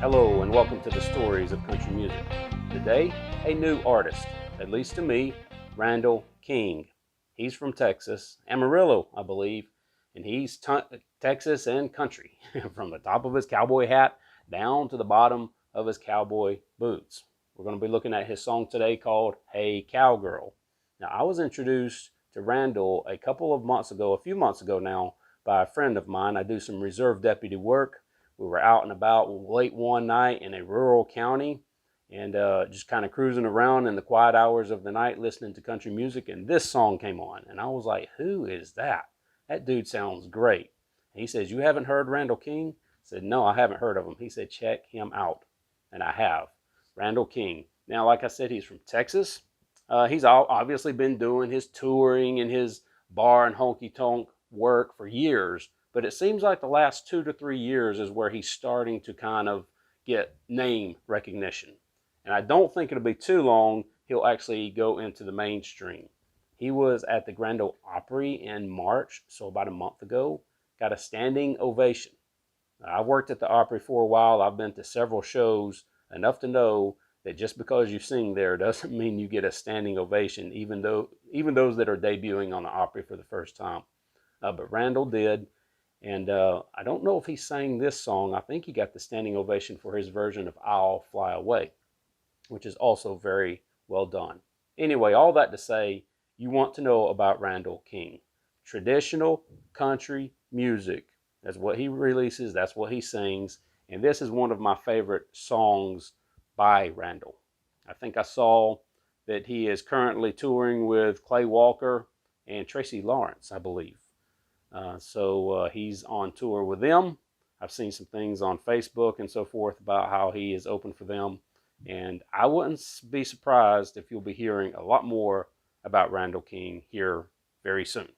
Hello and welcome to the Stories of Country Music. Today, a new artist, at least to me, Randall King. He's from Texas, Amarillo, I believe, and he's Texas and country, from the top of his cowboy hat down to the bottom of his cowboy boots. We're going to be looking at his song today called Hey Cowgirl. Now, I was introduced to Randall a few months ago now, by a friend of mine. I do some reserve deputy work. We were out and about late one night in a rural county and just kind of cruising around in the quiet hours of the night listening to country music, and this song came on. And I was like, who is that? That dude sounds great. And he says, you haven't heard Randall King? I said, no, I haven't heard of him. He said, check him out. And I have. Randall King. Now, like I said, he's from Texas. He's obviously been doing his touring and his bar and honky-tonk work for years. But it seems like the last 2 to 3 years is where he's starting to kind of get name recognition. And I don't think it'll be too long he'll actually go into the mainstream. He was at the Grand Ole Opry in March, so about a month ago, got a standing ovation. I worked at the Opry for a while. I've been to several shows, enough to know that just because you sing there doesn't mean you get a standing ovation, even those that are debuting on the Opry for the first time. But Randall did. And I don't know if he sang this song. I think he got the standing ovation for his version of I'll Fly Away, which is also very well done. Anyway, all that to say, you want to know about Randall King. Traditional country music. That's what he releases. That's what he sings. And this is one of my favorite songs by Randall. I think I saw that he is currently touring with Clay Walker and Tracy Lawrence, I believe. So he's on tour with them. I've seen some things on Facebook and so forth about how he is open for them. And I wouldn't be surprised if you'll be hearing a lot more about Randall King here very soon.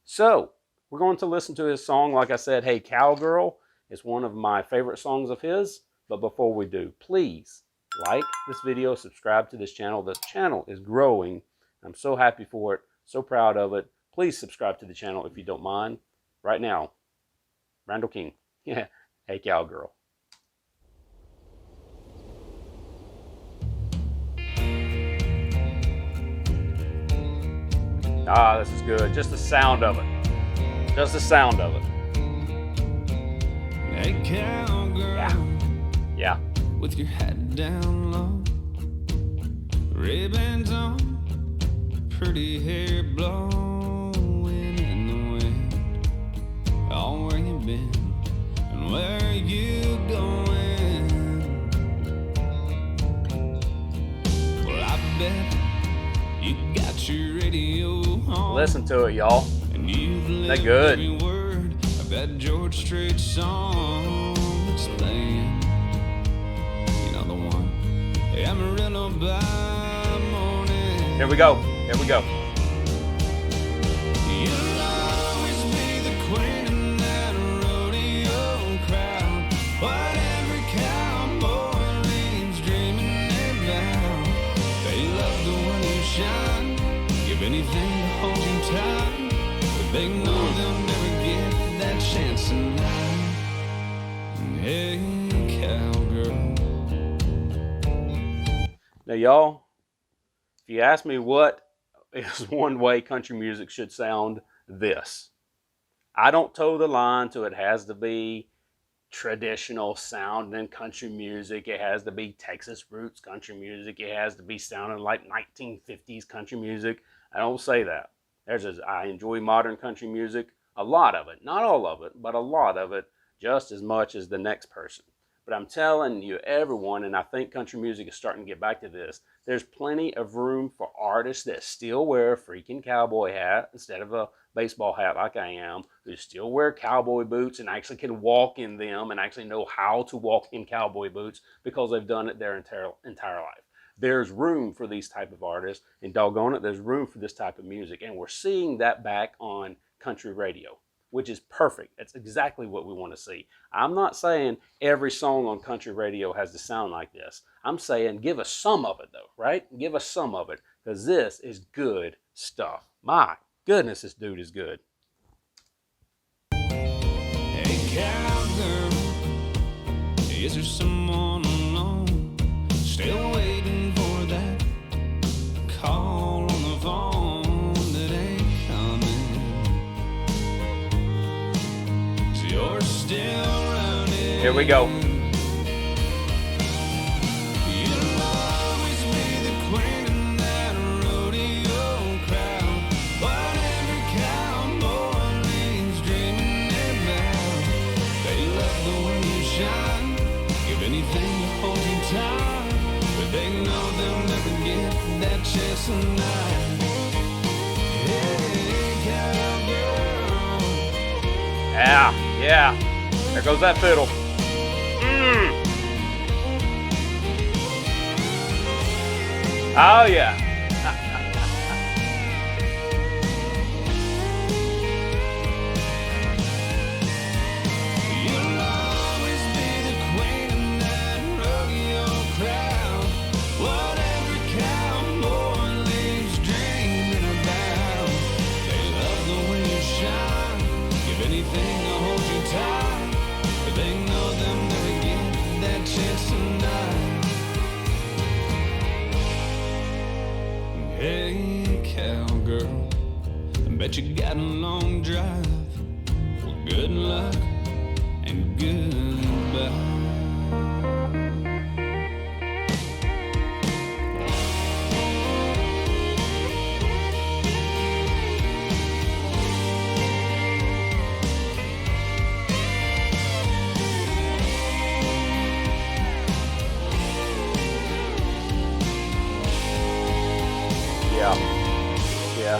So we're going to listen to his song. Like I said, Hey Cowgirl is one of my favorite songs of his. But before we do, please like this video, subscribe to this channel. This channel is growing. I'm so happy for it, so proud of it. Please subscribe to the channel if you don't mind. Right now, Randall King. Yeah, Hey Cowgirl. Ah, this is good. Just the sound of it. Just the sound of it. Hey cowgirl. Yeah. With your head down low, ribbons on, pretty hair blowing in the wind. Oh, where you been and where are you going? Well, I bet you got your radio on. Listen to it, y'all. And you've Isn't that lived good? every word of that George Strait song that's playing. You know the one, Amarillo by morning. Here we go. Here we go. You'll always be the queen in that rodeo crowd. What every cowboy leaves dreaming about. They love the way you shine, give anything to hold you tight. But they know they'll never get that chance tonight. Hey, cowgirl. Now, y'all, if you ask me what is one way country music should sound, this. I don't toe the line to it has to be traditional sounding country music. It has to be Texas roots country music. It has to be sounding like 1950s country music. I don't say that. I enjoy modern country music, a lot of it, not all of it, but a lot of it, just as much as the next person. But I'm telling you, everyone, and I think country music is starting to get back to this, there's plenty of room for artists that still wear a freaking cowboy hat instead of a baseball hat like I am, who still wear cowboy boots and actually can walk in them and actually know how to walk in cowboy boots because they've done it their entire life. There's room for these type of artists, and doggone it, there's room for this type of music. And we're seeing that back on country radio, which is perfect. That's exactly what we want to see. I'm not saying every song on country radio has to sound like this. I'm saying give us some of it though, right? Give us some of it, because this is good stuff. My goodness, this dude is good. Is there someone alone still waiting for that call on the phone that ain't coming? 'Cause you're still running. Here we go. You'll always be the queen in that rodeo crowd. What every cowboy leaves dreaming about. They love the way you shine. Give anything to hold you tight. But they know they'll never get that chance tonight. Hey, cowgirl. Yeah. There goes that fiddle. Oh yeah. You'll always be the queen in that rodeo crowd. What every cowboy leaves dreaming about. They love the way you shine. Give anything to hold you tight. But they know they'll never get that chance tonight. Hey, cowgirl, I bet you got a long drive. Well, good luck and goodbye. Yeah.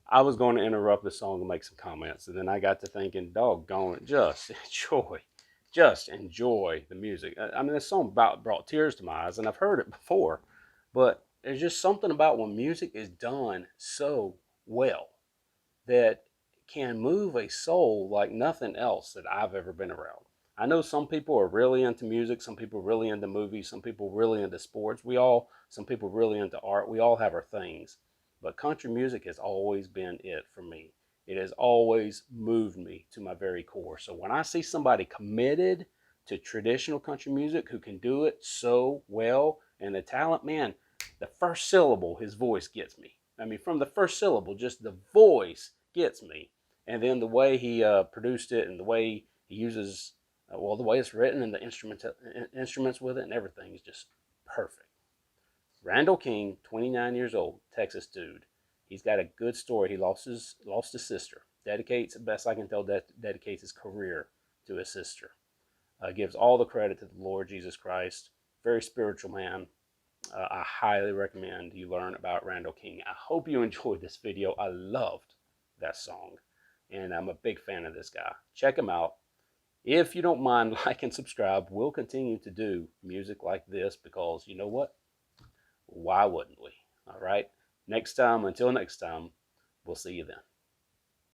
I was going to interrupt the song and make some comments, and then I got to thinking, doggone it, just enjoy the music. I mean, this song brought tears to my eyes, and I've heard it before, but there's just something about when music is done so well that can move a soul like nothing else that I've ever been around. I know some people are really into music, some people are really into movies, some people are really into sports. Some people are really into art. We all have our things. But country music has always been it for me. It has always moved me to my very core. So when I see somebody committed to traditional country music who can do it so well, and the talent, man, the first syllable, his voice gets me. I mean, from the first syllable, just the voice gets me. And then the way he produced it and the way he uses, the way it's written and the instruments with it and everything is just perfect. Randall King, 29 years old, Texas dude. He's got a good story. He lost his sister. Dedicates, best I can tell, dedicates his career to his sister. Gives all the credit to the Lord Jesus Christ. Very spiritual man. I highly recommend you learn about Randall King. I hope you enjoyed this video. I loved that song, and I'm a big fan of this guy. Check him out. If you don't mind, like and subscribe. We'll continue to do music like this because you know what? Why wouldn't we? All right. Until next time, we'll see you then.